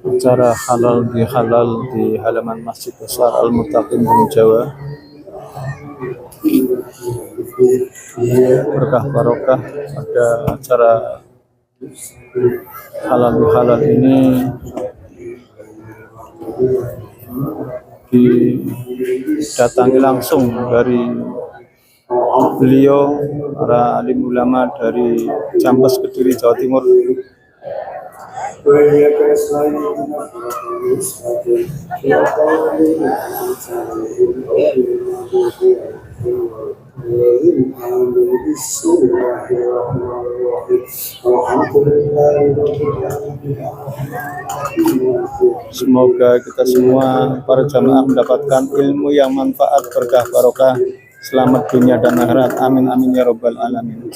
Acara halal di halaman Masjid Besar Al-Muttaqin di Jawa. Berkah barokah pada acara halal ini didatangi langsung dari beliau, para alim ulama dari Campes Kediri, Jawa Timur. Semoga kita semua para jamaah mendapatkan ilmu yang manfaat, berkah barokah, selamat dunia dan akhirat. Amin amin ya robbal alamin.